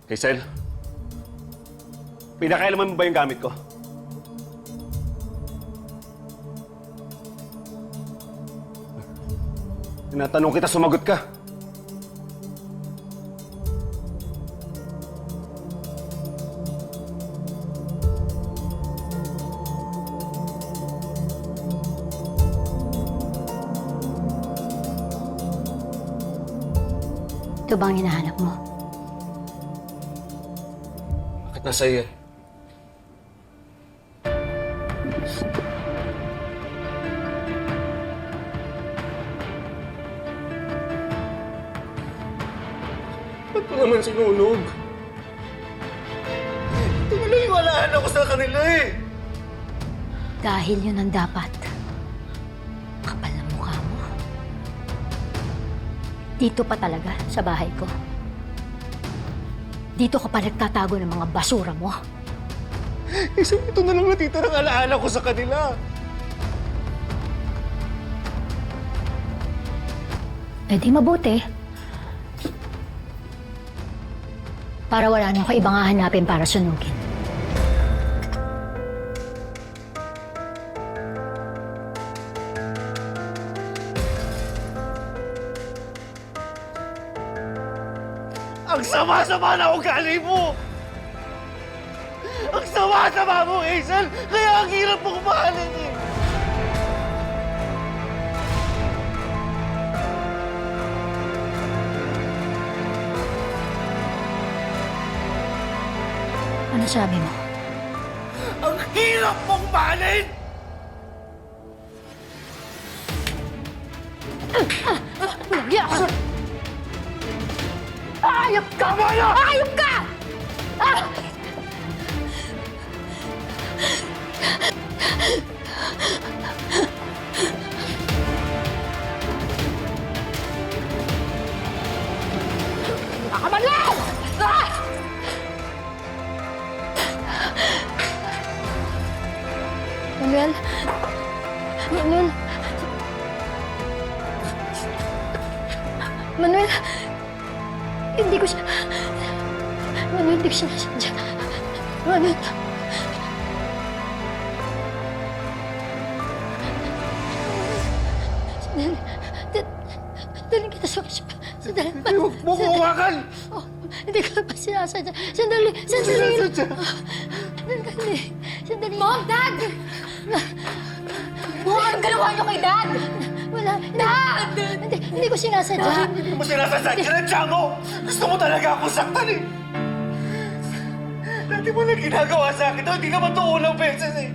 Hazel, pinakailaman mo ba yung gamit ko? Tinatanong kita, sumagot ka. Ito bang hinahanap mo? Bakit nasa iyo? Ba't ko naman sinunog? Ito na lang yung alaala ko sa kanila eh. Dahil yun ang dapat. Kapal na mukha mo. Dito pa talaga, sa bahay ko. Dito ka pa nagtatago ng mga basura mo. Isang ito na lang natitirang alaala ko sa kanila. Eh di mabuti. Para wala na ako ibang hahanapin para sunugin. Ang sama-sama na ugali mo! Ang sama-sama mo, Hazel! Kaya ang hirap mong mahalin eh! Ano sabi mo? Ang hirap mong mahalin! Nagya ka! Ayop ka! Tama na! Ayop ka! Ah! Nakamanlaw! Ah! Manuel? Manuel? Manuel? Hindi ko siya... Manuel, hindi ko siya nasadya. Manuel... Sandali kita sa ospital. Sandali. Huwag mo ko hawakan! Oh, hindi ko pa sinasadya. Sandali. Sinasadya. Sandali. Mom! Dad! Mom, anong galawa niyo kay Dad? Wala. Dad! Hindi ko sinasadya. Hindi mo sinasadya ng tiyago! Gusto mo talaga akong saktan eh! Dati mo na ginagawa sa akin to, hindi naman to unang beses eh!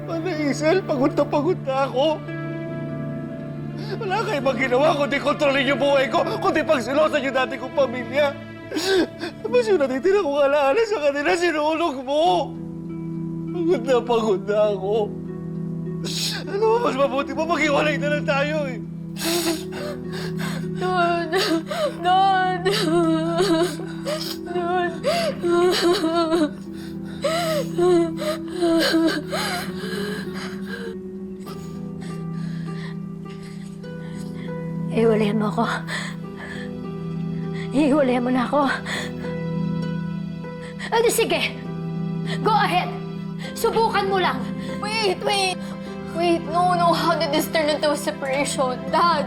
Ano, Hazel? Pagod na ako! Wala kayo bang ginawa kundi kontrolin yung buhay ko, kundi pagsilosan yung dati kong pamilya. Tapos yung natitira kong alaala sa kanila, sinulog mo. Pagod na ako. Ano ba, mas mabuti mo maghiwalay na lang tayo eh. Dad! Dad! Dad! Ihiwalayan mo ako. Ihiwalayan mo na ako. Ano, sige. Go ahead. Subukan mo lang. Wait! No. How did this turn into a separation? Dad!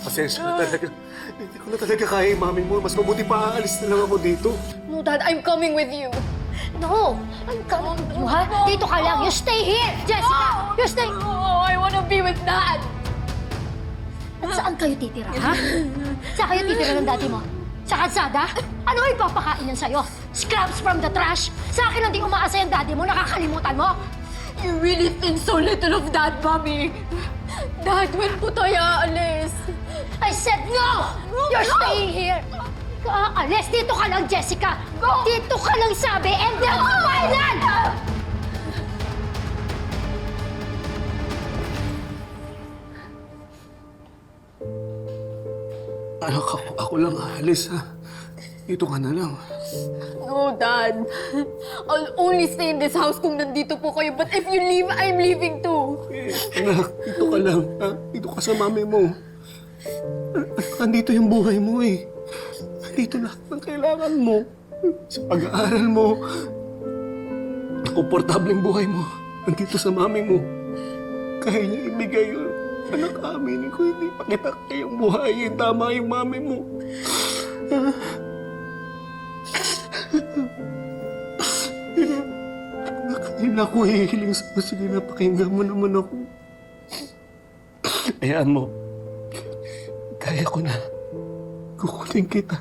Pasensya na talaga. Hindi ko na talaga kaya yung mami mo. Mas mabuti pa aalis na lang ako dito. No, Dad, I'm coming with you. No! Ang kamot mo, ha? Dito ka lang. You stay here! Jessica! You stay... Oh, I wanna be with Dad! At saan kayo titira, ha? Saan kayo titira ng daddy mo? Sa kalsada? Ano ipapakain yan sa'yo? Scraps from the trash? Sa akin lang di umaasa yung daddy mo, nakakalimutan mo? You really think so little of Dad, Mommy? Dad, when po tayo aalis? I said no! You're staying here! Aalis! Dito ka lang, Jessica! Go! Dito ka lang sabi, and that's final! Anak, ako lang aalis ha. Dito ka na lang. No, Dad. I'll only stay in this house kung nandito po kayo. But if you leave, I'm leaving too. Anak, dito ka lang ha. Dito ka sa mami mo. Andito yung buhay mo eh. Andito lahat ng kailangan mo. Sa pag-aaral mo. Komportableng buhay mo. Andito sa mami mo. Kaya niya ibigay yun. Anak, aminin ko, hindi pa kita kayang buhayin. Tama yung mami mo. Hindi na ako hihiling sa'yo. Sige na, pakinggan mo naman ako. Hayaan mo. Kaya ko na. Kukunin kita.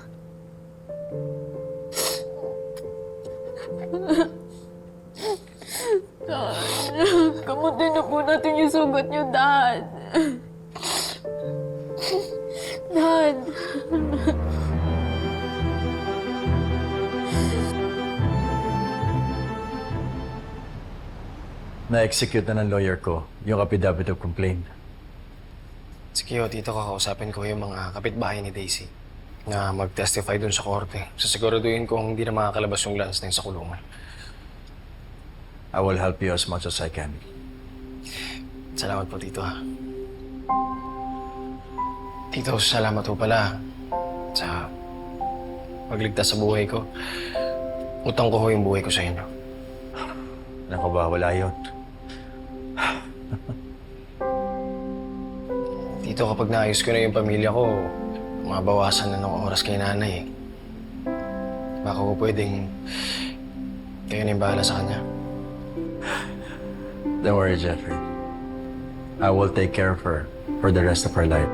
Kamutin na po natin yung sugat niyo, Dad. Dad. Na-execute na ng lawyer ko yung affidavit of complaint. Sige, Tito, kakausapin ko yung mga kapitbahay ni Daisy na mag-testify dun sa korte. Sasiguraduhin kong hindi na makakalabas yung Lance na yun sa kulungan. I will help you as much as I can. Salamat po, Tito, ha. Tito, salamat po pala sa pagligtas sa buhay ko. Utang ko ho yung buhay ko sa inyo. Naku ba, wala yun. Tito, kapag naayos ko na yung pamilya ko, mabawasan na ng oras kay nanay. Baka ko pwedeng kayo na yung bahala sa kanya. Don't worry, Jeffrey. I will take care of her for the rest of her life.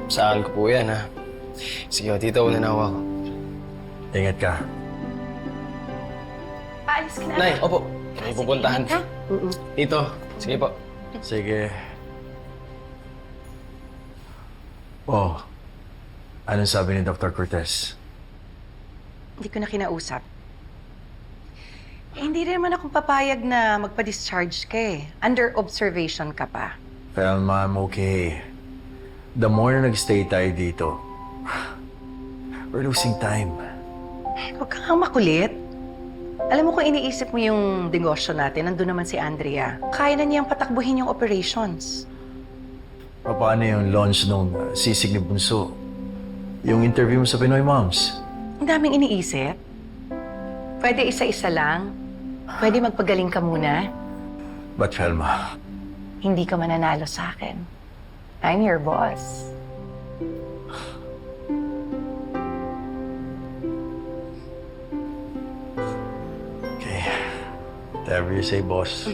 Saan ko po yan, ha? Sige, Tito, una na ako. Ingat ka. Paalis ka na. Nay, opo. May pupuntahan. Tito, sige po. Sige. Oh, anong sabi ni Dr. Cortez? Hindi ko na kinausap. Hindi rin naman akong papayag na magpa-discharge ka eh. Under observation ka pa. Thelma, I'm okay. The more na nag-stay tayo dito, we're losing time. Huwag kang makulit. Alam mo kung iniisip mo yung negosyo natin, nandun naman si Andrea. Kaya na niyang patakbuhin yung operations. Paano yung launch nung sisig ni Bunso? Yung interview mo sa Pinoy Moms? Ang daming iniisip. Pwede isa-isa lang. Pwede magpagaling ka muna. But Thelma, Hindi ka mananalo sa akin. I'm your boss. okay. Whatever you say, boss.